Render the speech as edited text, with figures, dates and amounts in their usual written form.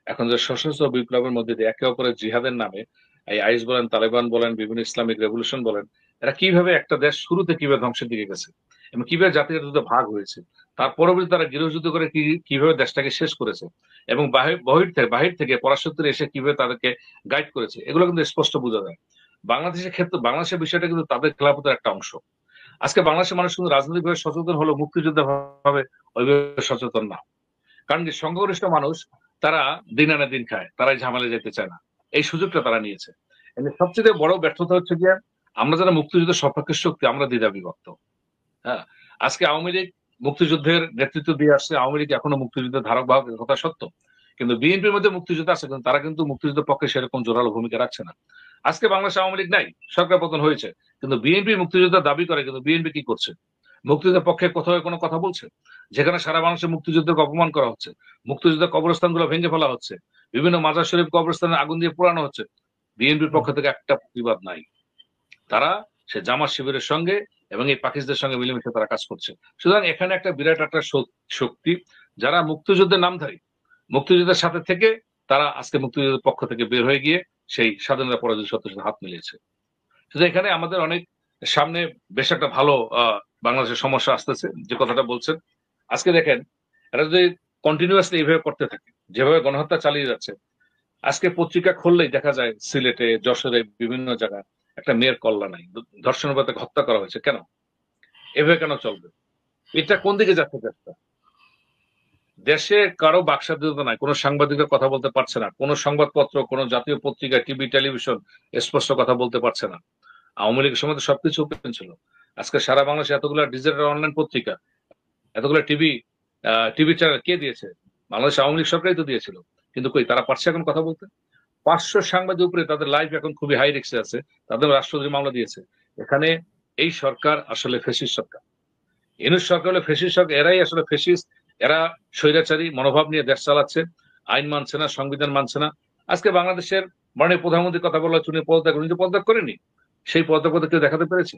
এখন যে সশস্ত্র বিপ্লবের মধ্যে দিয়ে একে অপরের জিহাদের নামে এই আইএস বলেন, তালেবান বলেন, বিভিন্ন ইসলামিক রেভলিউশন বলেন, এরা কিভাবে একটা দেশ শুরুতে কিভাবে ধ্বংসের দিকে গেছে এবং কিভাবে জাতিগত ভাগ হয়েছে, তার পরবর্তী তারা গৃহযুদ্ধ করে কিভাবে দেশটাকে শেষ করেছে এবং বাহির থেকে পরাশক্তিরা এসে কিভাবে তাদেরকে গাইড করেছে, এগুলো কিন্তু স্পষ্ট বোঝা যায়। বাংলাদেশের ক্ষেত্রে বাংলাদেশের বিষয়টা কিন্তু তাদের খেলাফতের একটা অংশ। আজকে বাংলাদেশের মানুষ কিন্তু রাজনৈতিকভাবে সচেতন হলো, মুক্তিযোদ্ধা ভাবে ওইভাবে সচেতন না। কারণ কি, সংখ্যাগরিষ্ঠ মানুষ তারা দিন আনে দিন খায়, তারাই ঝামেলা যেতে চায় না, এই সুযোগটা তারা নিয়েছে। এর সবচেয়ে বড় ব্যর্থতা হচ্ছে যে আমরা যারা মুক্তিযুদ্ধের সপক্ষের শক্তি, আমরা দ্বিধা বিভক্ত। হ্যাঁ, আজকে আওয়ামী লীগ মুক্তিযুদ্ধের নেতৃত্ব দিয়ে আসছে, আওয়ামী লীগ এখনো মুক্তিযুদ্ধের ধারক বাহক, কথা সত্য। কিন্তু বিএনপির মধ্যে মুক্তিযুদ্ধ আছে, কিন্তু তারা কিন্তু মুক্তিযুদ্ধের পক্ষে সেরকম জোরালো ভূমিকা রাখছে না। আজকে বাংলাদেশ আওয়ামী লীগ নাই, সরকার পতন হয়েছে, কিন্তু বিএনপি মুক্তিযুদ্ধের দাবি করে, কিন্তু বিএনপি কি করছে? মুক্তিযুদ্ধের পক্ষে কোথাও কোনো কথা বলছে? যেখানে সারা বাংলাদেশে মুক্তিযুদ্ধকে অপমান করা হচ্ছে, মুক্তিযুদ্ধের কবরস্থানগুলো ভেঙে ফেলা হচ্ছে, বিভিন্ন মাজার শরীফ কবরস্থানে আগুন দিয়ে পোড়ানো হচ্ছে, বিএনপির পক্ষ থেকে একটা প্রতিবাদ নাই। তারা সে জামাত শিবিরের সঙ্গে এবং এই পাকিস্তানের সঙ্গে মিলেমিশে তারা কাজ করছে। সুতরাং এখানে একটা বিরাট একটা শক্তি, যারা মুক্তিযুদ্ধের নামধারী, মুক্তিযুদ্ধের সাথে থেকে তারা আজকে মুক্তিযুদ্ধের পক্ষ থেকে বের হয়ে গিয়ে সেই স্বাধীনতা পরাজয় সত্যের সাথে হাত মিলিয়েছে। শুধু এখানে আমাদের অনেক সামনে বেশ একটা ভালো বাংলাদেশের সমস্যা আসতেছে, যে কথাটা বলছেন। আজকে দেখেন, এরা যদি কন্টিনিউয়াসলি এইভাবে করতে থাকে, যেভাবে গণহত্যা চালিয়ে যাচ্ছে, আজকে পত্রিকা খুললেই দেখা যায় সিলেটে, যশোরে, বিভিন্ন জায়গায় একটা মেয়ের কল্লা নাই, ধর্ষণের পর তাকে হত্যা করা হয়েছে। কেন? এভাবে কেন চলবে? এটা কোন দিকে যাচ্ছে দেশটা? দেশে কারো বাক স্বাধীনতা নাই, কোনো সাংবাদিকের কথা বলতে পারছে না, কোনো সংবাদপত্র, কোনো জাতীয় পত্রিকা, টিভি, টেলিভিশন স্পষ্ট কথা বলতে পারছে না। আওয়ামী লীগের সময় তো সবকিছু ওপেন ছিল। আজকে সারা বাংলাদেশে এতগুলো ডিজিটাল অনলাইন পত্রিকা, এতগুলো টিভি চ্যানেল কে দিয়েছে? বাংলাদেশ আওয়ামী লীগ সরকারই তো দিয়েছিল। কিন্তু কই, তারা পারছে এখন কথা বলতে? 500 সাংবাদিক উপরে তাদের লাইফ এখন খুবই হাই রিস্কে আছে, তাদের রাষ্ট্রদ্রোহী মামলা দিয়েছে। এখানে এই সরকার আসলে ফেসিস্ট সরকার। ইউনূস সরকার হলো ফেসিস্ট সরকার, এরাই আসলে ফেসিস্ট। এরা স্বৈরাচারী মনোভাব নিয়ে দেশ চালাচ্ছে, আইন মানছে না, সংবিধান মানছে না। আজকে বাংলাদেশের মাননীয় প্রধানমন্ত্রীর কথা বলা হচ্ছে, উনি পদত্যাগ, উনি তো পদত্যাগ করেনি। সেই পদত্যাগ কেউ দেখাতে পেরেছে?